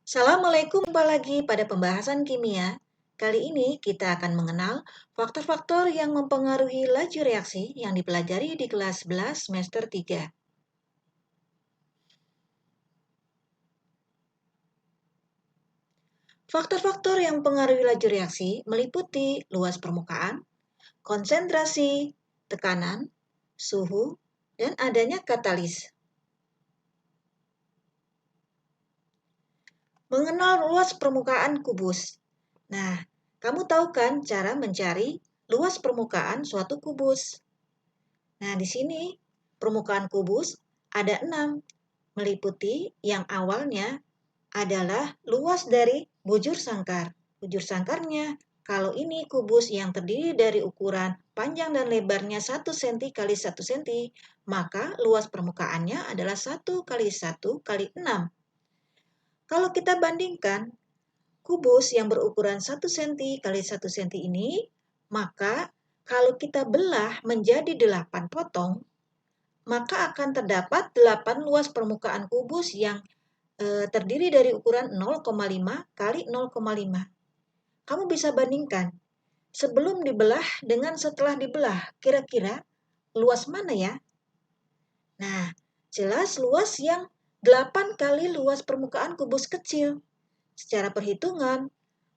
Assalamualaikum, jumpa lagi pada pembahasan kimia. Kali ini kita akan mengenal faktor-faktor yang mempengaruhi laju reaksi yang dipelajari di kelas 11 semester 3. Faktor-faktor yang mempengaruhi laju reaksi meliputi luas permukaan, konsentrasi, tekanan, suhu, dan adanya katalis. Mengenal luas permukaan kubus. Nah, kamu tahu kan cara mencari luas permukaan suatu kubus? Nah, di sini permukaan kubus ada 6, meliputi yang awalnya adalah luas dari bujur sangkar. Bujur sangkarnya, kalau ini kubus yang terdiri dari ukuran panjang dan lebarnya 1 cm kali 1 cm, maka luas permukaannya adalah 1 kali 1 kali 6. Kalau kita bandingkan kubus yang berukuran 1 cm kali 1 cm ini, maka kalau kita belah menjadi 8 potong, maka akan terdapat 8 luas permukaan kubus yang terdiri dari ukuran 0,5 kali 0,5. Kamu bisa bandingkan sebelum dibelah dengan setelah dibelah, kira-kira luas mana ya? Nah, jelas luas yang 8 kali luas permukaan kubus kecil. Secara perhitungan,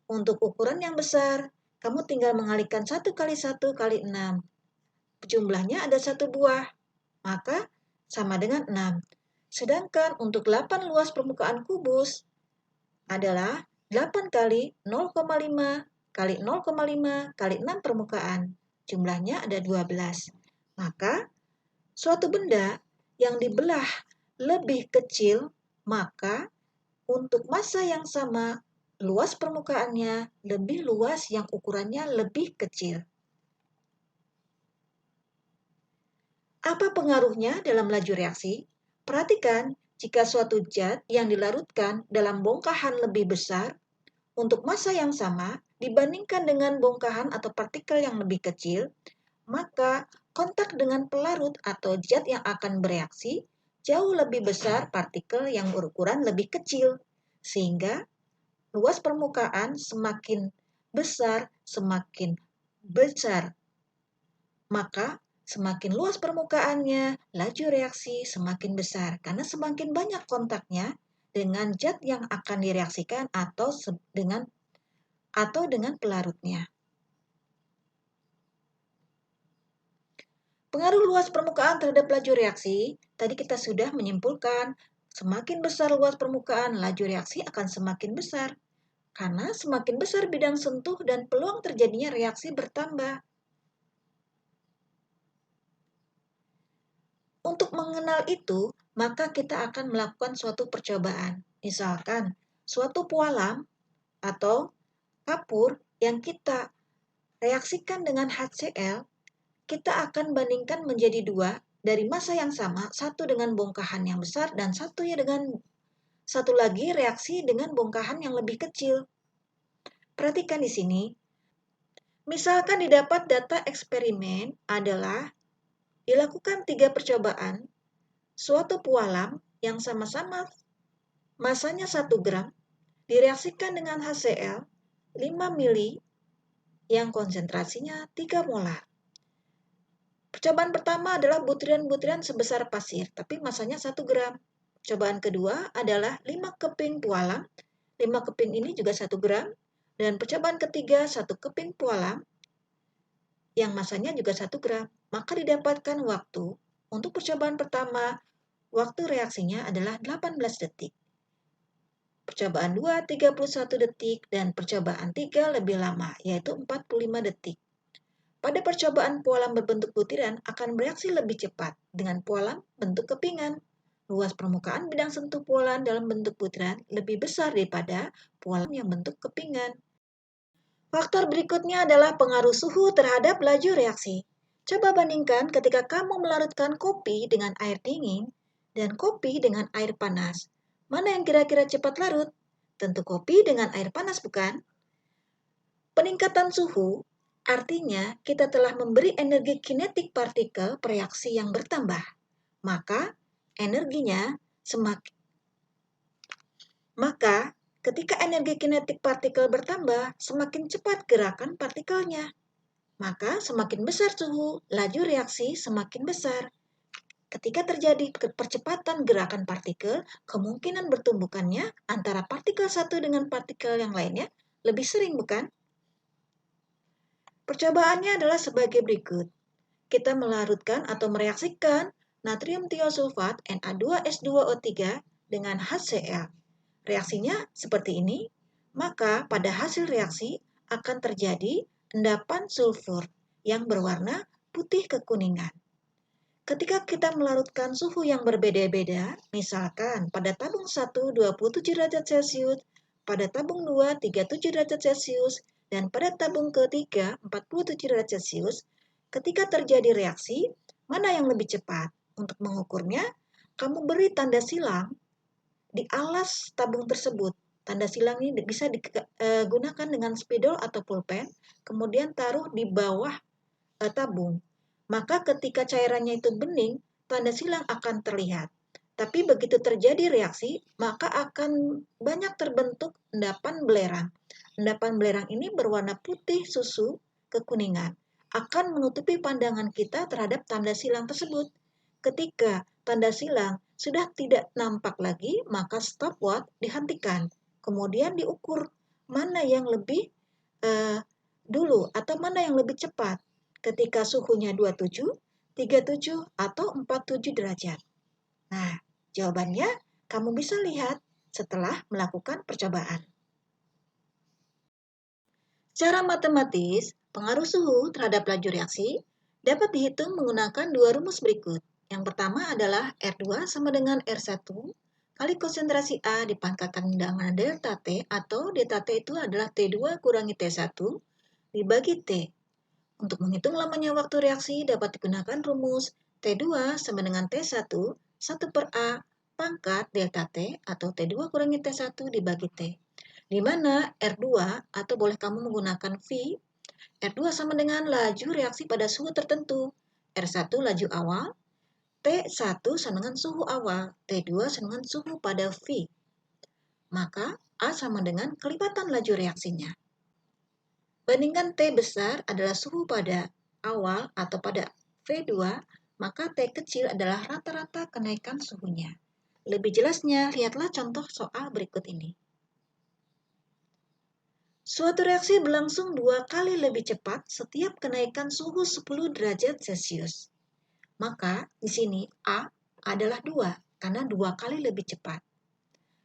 untuk ukuran yang besar, kamu tinggal mengalihkan 1 kali 1 kali 6. Jumlahnya ada 1 buah, maka sama dengan 6. Sedangkan untuk 8 luas permukaan kubus adalah 8 kali 0,5 kali 0,5 kali 6 permukaan. Jumlahnya ada 12. Maka suatu benda yang dibelah lebih kecil, maka untuk massa yang sama, luas permukaannya lebih luas yang ukurannya lebih kecil. Apa pengaruhnya dalam laju reaksi? Perhatikan, jika suatu zat yang dilarutkan dalam bongkahan lebih besar untuk massa yang sama dibandingkan dengan bongkahan atau partikel yang lebih kecil, maka kontak dengan pelarut atau zat yang akan bereaksi jauh lebih besar partikel yang berukuran lebih kecil, sehingga luas permukaan semakin besar, maka semakin luas permukaannya, laju reaksi semakin besar karena semakin banyak kontaknya dengan zat yang akan direaksikan atau dengan pelarutnya. Pengaruh luas permukaan terhadap laju reaksi, tadi kita sudah menyimpulkan semakin besar luas permukaan, laju reaksi akan semakin besar. Karena semakin besar bidang sentuh dan peluang terjadinya reaksi bertambah. Untuk mengenal itu, maka kita akan melakukan suatu percobaan. Misalkan, suatu pualam atau kapur yang kita reaksikan dengan HCl, kita akan bandingkan menjadi 2 dari massa yang sama, satu dengan bongkahan yang besar dan satu lagi reaksi dengan bongkahan yang lebih kecil. Perhatikan di sini. Misalkan didapat data eksperimen adalah dilakukan 3 percobaan, suatu pualam yang sama-sama massanya 1 gram direaksikan dengan HCl 5 mili yang konsentrasinya 3 molar. Percobaan pertama adalah butiran-butiran sebesar pasir, tapi massanya 1 gram. Percobaan kedua adalah 5 keping pualam, 5 keping ini juga 1 gram, dan percobaan ketiga 1 keping pualam yang massanya juga 1 gram. Maka didapatkan waktu untuk percobaan pertama, waktu reaksinya adalah 18 detik. Percobaan 2, 31 detik, dan percobaan 3 lebih lama, yaitu 45 detik. Pada percobaan pualam berbentuk butiran akan bereaksi lebih cepat dengan pualam bentuk kepingan. Luas permukaan bidang sentuh pualam dalam bentuk butiran lebih besar daripada pualam yang bentuk kepingan. Faktor berikutnya adalah pengaruh suhu terhadap laju reaksi. Coba bandingkan ketika kamu melarutkan kopi dengan air dingin dan kopi dengan air panas. Mana yang kira-kira cepat larut? Tentu kopi dengan air panas, bukan? Peningkatan suhu artinya kita telah memberi energi kinetik partikel bereaksi yang bertambah. Maka energinya Ketika energi kinetik partikel bertambah, semakin cepat gerakan partikelnya. Maka semakin besar suhu, laju reaksi semakin besar. Ketika terjadi percepatan gerakan partikel, kemungkinan bertumbukannya antara partikel satu dengan partikel yang lainnya lebih sering, bukan? Percobaannya adalah sebagai berikut. Kita melarutkan atau mereaksikan natrium tiosulfat Na2S2O3 dengan HCl. Reaksinya seperti ini, maka pada hasil reaksi akan terjadi endapan sulfur yang berwarna putih kekuningan. Ketika kita melarutkan suhu yang berbeda-beda, misalkan pada tabung 1 27 derajat Celcius, pada tabung 2 37 derajat Celcius, dan pada tabung ketiga 47 derajat Celcius, ketika terjadi reaksi, mana yang lebih cepat? Untuk mengukurnya, kamu beri tanda silang di alas tabung tersebut. Tanda silang ini bisa digunakan dengan spidol atau pulpen, kemudian taruh di bawah tabung. Maka ketika cairannya itu bening, tanda silang akan terlihat. Tapi begitu terjadi reaksi, maka akan banyak terbentuk endapan belerang. Endapan belerang ini berwarna putih susu kekuningan. Akan menutupi pandangan kita terhadap tanda silang tersebut. Ketika tanda silang sudah tidak nampak lagi, maka stopwatch dihentikan. Kemudian diukur mana yang lebih dulu atau mana yang lebih cepat ketika suhunya 27, 37, atau 47 derajat. Nah, jawabannya kamu bisa lihat setelah melakukan percobaan. Secara matematis, pengaruh suhu terhadap laju reaksi dapat dihitung menggunakan dua rumus berikut. Yang pertama adalah R2 sama dengan R1 kali konsentrasi A dipangkatkan dengan delta T, atau delta T itu adalah T2 kurangi T1 dibagi T. Untuk menghitung lamanya waktu reaksi dapat digunakan rumus T2 sama dengan T1, 1 per A pangkat delta T atau T2 kurangi T1 dibagi T. Di mana R2 atau boleh kamu menggunakan V, R2 sama dengan laju reaksi pada suhu tertentu, R1 laju awal, T1 sama dengan suhu awal, T2 sama dengan suhu pada V. Maka A sama dengan kelipatan laju reaksinya. Bandingkan T besar adalah suhu pada awal atau pada V2, maka T kecil adalah rata-rata kenaikan suhunya. Lebih jelasnya, lihatlah contoh soal berikut ini. Suatu reaksi berlangsung 2 kali lebih cepat setiap kenaikan suhu 10 derajat Celcius. Maka di sini A adalah 2, karena 2 kali lebih cepat.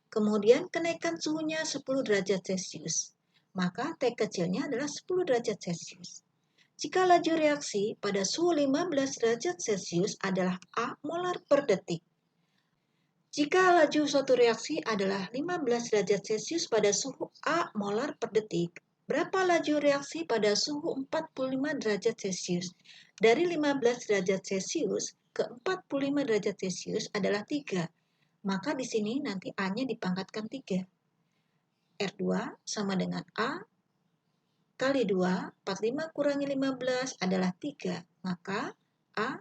Kemudian kenaikan suhunya 10 derajat Celcius. Maka T kecilnya adalah 10 derajat Celcius. Jika laju reaksi pada suhu 15 derajat Celcius adalah A molar per detik. Jika laju suatu reaksi adalah 15 derajat Celcius pada suhu A molar per detik, berapa laju reaksi pada suhu 45 derajat Celcius? Dari 15 derajat Celcius ke 45 derajat Celcius adalah 3. Maka di sini nanti A-nya dipangkatkan 3. R2 sama dengan A kali 2, 45 kurangi 15 adalah 3. Maka A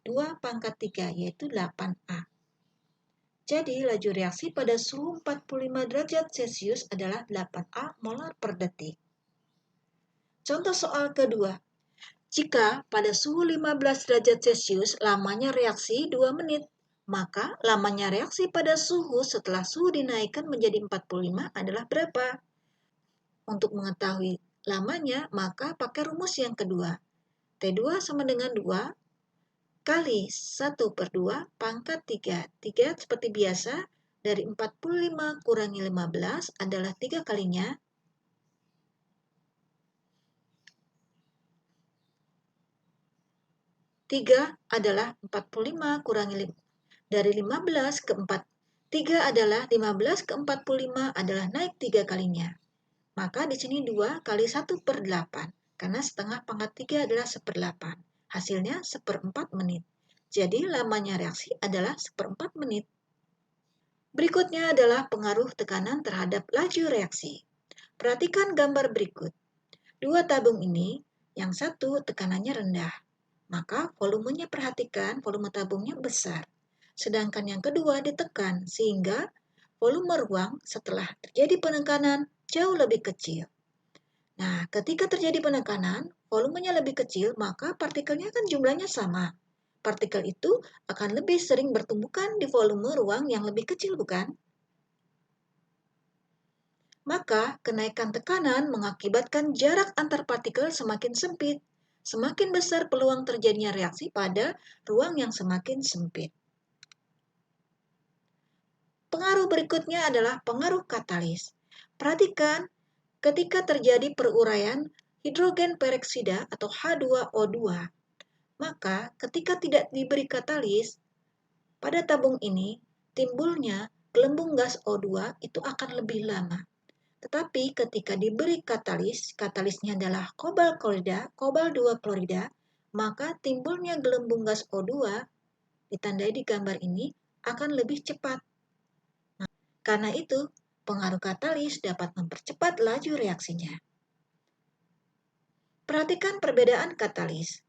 2 pangkat 3 yaitu 8A. Jadi laju reaksi pada suhu 45 derajat Celcius adalah 8A molar per detik. Contoh soal kedua. Jika pada suhu 15 derajat Celcius lamanya reaksi 2 menit, maka lamanya reaksi pada suhu setelah suhu dinaikkan menjadi 45 adalah berapa? Untuk mengetahui lamanya, maka pakai rumus yang kedua. T2 sama dengan 2 kali 1 per 2 pangkat 3. 3 seperti biasa, dari 45 kurangi 15 adalah 3 kalinya. 3 adalah 45 kurangi 5. Dari 15 ke 4. 3 adalah 15 ke 45 adalah naik 3 kalinya. Maka di sini 2 kali 1 per 8. Karena setengah pangkat 3 adalah 1/8. Hasilnya 1/4 menit. Jadi lamanya reaksi adalah 1/4 menit. Berikutnya adalah pengaruh tekanan terhadap laju reaksi. Perhatikan gambar berikut. Dua tabung ini, yang satu tekanannya rendah, maka volumenya perhatikan, volume tabungnya besar. Sedangkan yang kedua ditekan, sehingga volume ruang setelah terjadi penekanan jauh lebih kecil. Nah, ketika terjadi penekanan, volumenya lebih kecil, maka partikelnya kan jumlahnya sama. Partikel itu akan lebih sering bertumbukan di volume ruang yang lebih kecil, bukan? Maka, kenaikan tekanan mengakibatkan jarak antar partikel semakin sempit. Semakin besar peluang terjadinya reaksi pada ruang yang semakin sempit. Pengaruh berikutnya adalah pengaruh katalis. Perhatikan, ketika terjadi peruraian hidrogen peroksida atau H2O2, maka ketika tidak diberi katalis, pada tabung ini timbulnya gelembung gas O2 itu akan lebih lama. Tetapi ketika diberi katalis, katalisnya adalah kobal klorida, kobal 2 klorida, maka timbulnya gelembung gas O2 ditandai di gambar ini akan lebih cepat. Karena itu, pengaruh katalis dapat mempercepat laju reaksinya. Perhatikan perbedaan katalis.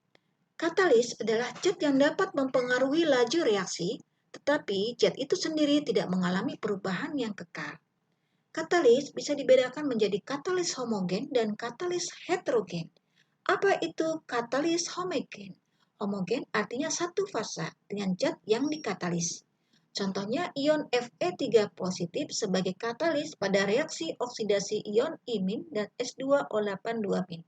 Katalis adalah zat yang dapat mempengaruhi laju reaksi, tetapi zat itu sendiri tidak mengalami perubahan yang kekal. Katalis bisa dibedakan menjadi katalis homogen dan katalis heterogen. Apa itu katalis homogen? Homogen artinya satu fasa dengan zat yang dikatalis. Contohnya ion Fe3 positif sebagai katalis pada reaksi oksidasi ion imin dan S2O8-2-.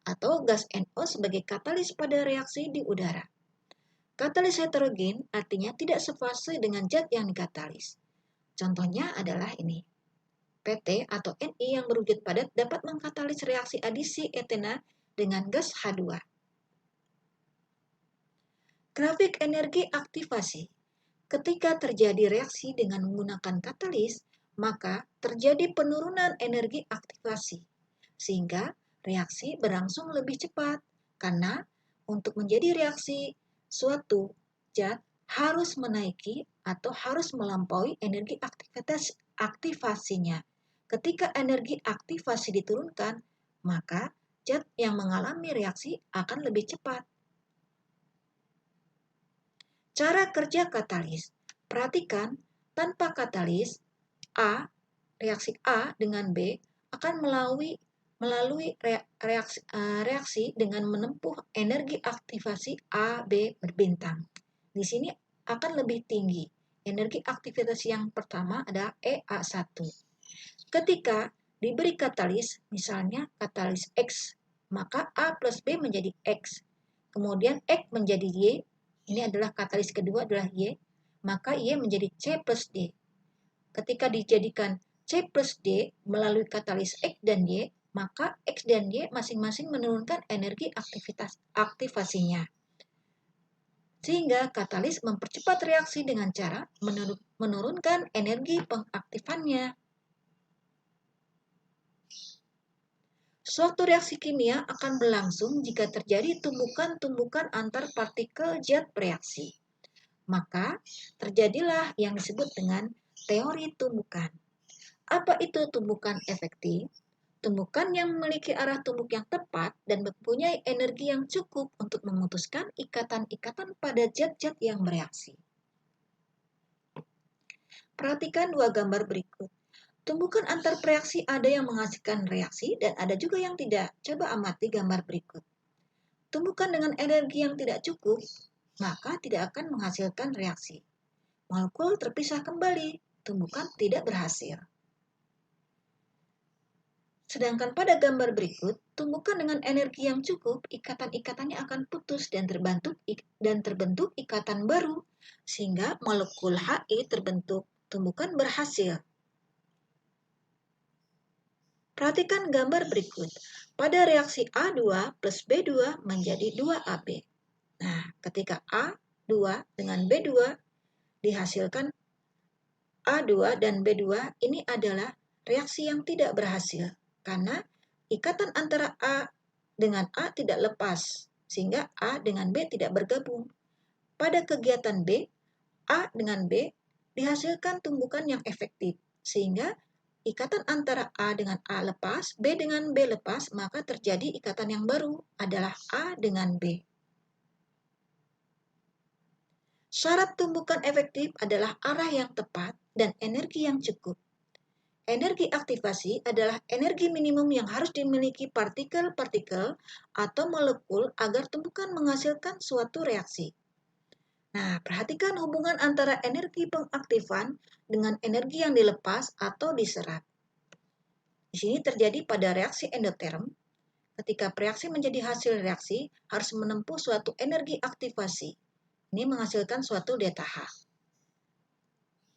Atau gas NO sebagai katalis pada reaksi di udara. Katalis heterogen artinya tidak sefase dengan zat yang dikatalis. Contohnya adalah ini. PT atau Ni yang berwujud padat dapat mengkatalis reaksi adisi etena dengan gas H2. Grafik energi aktivasi. Ketika terjadi reaksi dengan menggunakan katalis, maka terjadi penurunan energi aktivasi, sehingga reaksi berlangsung lebih cepat, karena untuk menjadi reaksi suatu zat harus menaiki atau harus melampaui energi aktivasinya. Ketika energi aktivasi diturunkan, maka zat yang mengalami reaksi akan lebih cepat. Cara kerja katalis. Perhatikan, tanpa katalis, reaksi A dengan B akan melalui reaksi dengan menempuh energi aktivasi A, B berbintang. Di sini akan lebih tinggi. Energi aktivasi yang pertama adalah EA1. Ketika diberi katalis, misalnya katalis X, maka A plus B menjadi X. Kemudian X menjadi Y, ini adalah katalis kedua adalah Y, maka Y menjadi C plus D. Ketika dijadikan C plus D melalui katalis X dan Y, maka X dan Y masing-masing menurunkan energi aktivasinya. Sehingga katalis mempercepat reaksi dengan cara menurunkan energi pengaktifannya. Suatu reaksi kimia akan berlangsung jika terjadi tumbukan-tumbukan antar partikel zat bereaksi. Maka terjadilah yang disebut dengan teori tumbukan. Apa itu tumbukan efektif? Tumbukan yang memiliki arah tumbuk yang tepat dan mempunyai energi yang cukup untuk memutuskan ikatan-ikatan pada zat-zat yang bereaksi. Perhatikan dua gambar berikut. Tumbukan antar reaksi ada yang menghasilkan reaksi dan ada juga yang tidak. Coba amati gambar berikut. Tumbukan dengan energi yang tidak cukup, maka tidak akan menghasilkan reaksi. Molekul terpisah kembali, tumbukan tidak berhasil. Sedangkan pada gambar berikut, tumbukan dengan energi yang cukup, ikatan-ikatannya akan putus dan terbentuk ikatan baru, sehingga molekul Hi terbentuk. Tumbukan berhasil. Perhatikan gambar berikut. Pada reaksi A2 plus B2 menjadi 2AB. Nah, ketika A2 dengan B2 dihasilkan A2 dan B2, ini adalah reaksi yang tidak berhasil. Karena ikatan antara A dengan A tidak lepas, sehingga A dengan B tidak bergabung. Pada kegiatan B, A dengan B dihasilkan tumbukan yang efektif, sehingga ikatan antara A dengan A lepas, B dengan B lepas, maka terjadi ikatan yang baru adalah A dengan B. Syarat tumbukan efektif adalah arah yang tepat dan energi yang cukup. Energi aktivasi adalah energi minimum yang harus dimiliki partikel-partikel atau molekul agar tumbukan menghasilkan suatu reaksi. Nah, perhatikan hubungan antara energi pengaktifan dengan energi yang dilepas atau diserap. Di sini terjadi pada reaksi endoterm. Ketika reaksi menjadi hasil reaksi, harus menempuh suatu energi aktivasi. Ini menghasilkan suatu delta H.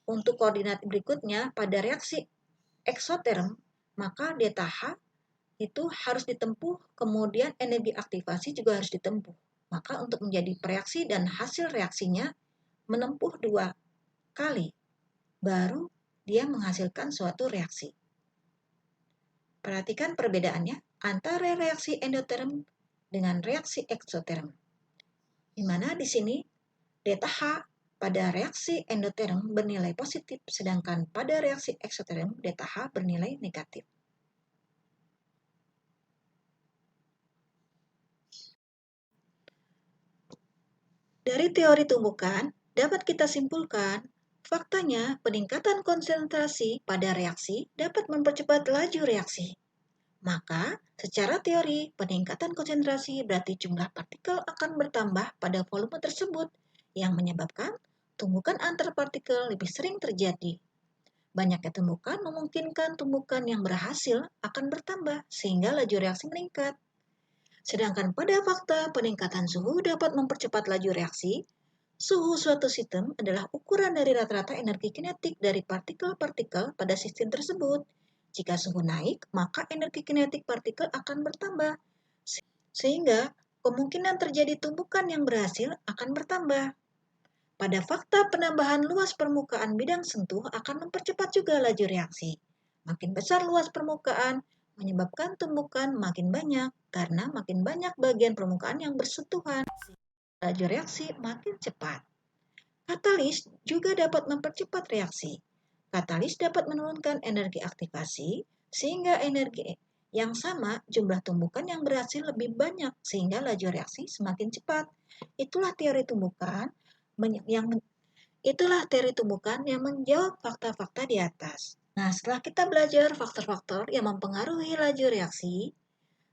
Untuk koordinat berikutnya, pada reaksi eksoterm, maka delta H itu harus ditempuh, kemudian energi aktivasi juga harus ditempuh. Maka untuk menjadi reaksi dan hasil reaksinya menempuh 2 kali, baru dia menghasilkan suatu reaksi. Perhatikan perbedaannya antara reaksi endoterm dengan reaksi eksoterm. Di mana di sini delta H pada reaksi endoterm bernilai positif, sedangkan pada reaksi eksoterm delta H bernilai negatif. Dari teori tumbukan, dapat kita simpulkan, faktanya peningkatan konsentrasi pada reaksi dapat mempercepat laju reaksi. Maka, secara teori, peningkatan konsentrasi berarti jumlah partikel akan bertambah pada volume tersebut, yang menyebabkan tumbukan antar partikel lebih sering terjadi. Banyaknya tumbukan memungkinkan tumbukan yang berhasil akan bertambah, sehingga laju reaksi meningkat. Sedangkan pada fakta peningkatan suhu dapat mempercepat laju reaksi, suhu suatu sistem adalah ukuran dari rata-rata energi kinetik dari partikel-partikel pada sistem tersebut. Jika suhu naik, maka energi kinetik partikel akan bertambah, sehingga kemungkinan terjadi tumbukan yang berhasil akan bertambah. Pada fakta penambahan luas permukaan bidang sentuh akan mempercepat juga laju reaksi. Makin besar luas permukaan, menyebabkan tumbukan makin banyak, karena makin banyak bagian permukaan yang bersentuhan, laju reaksi makin cepat. Katalis juga dapat mempercepat reaksi. Katalis dapat menurunkan energi aktivasi, sehingga energi yang sama jumlah tumbukan yang berhasil lebih banyak, sehingga laju reaksi semakin cepat. Itulah teori tumbukan yang menjawab fakta-fakta di atas. Nah, setelah kita belajar faktor-faktor yang mempengaruhi laju reaksi,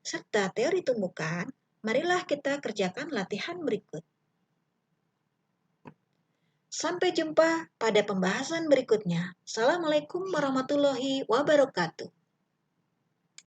serta teori tumbukan, marilah kita kerjakan latihan berikut. Sampai jumpa pada pembahasan berikutnya. Assalamualaikum warahmatullahi wabarakatuh.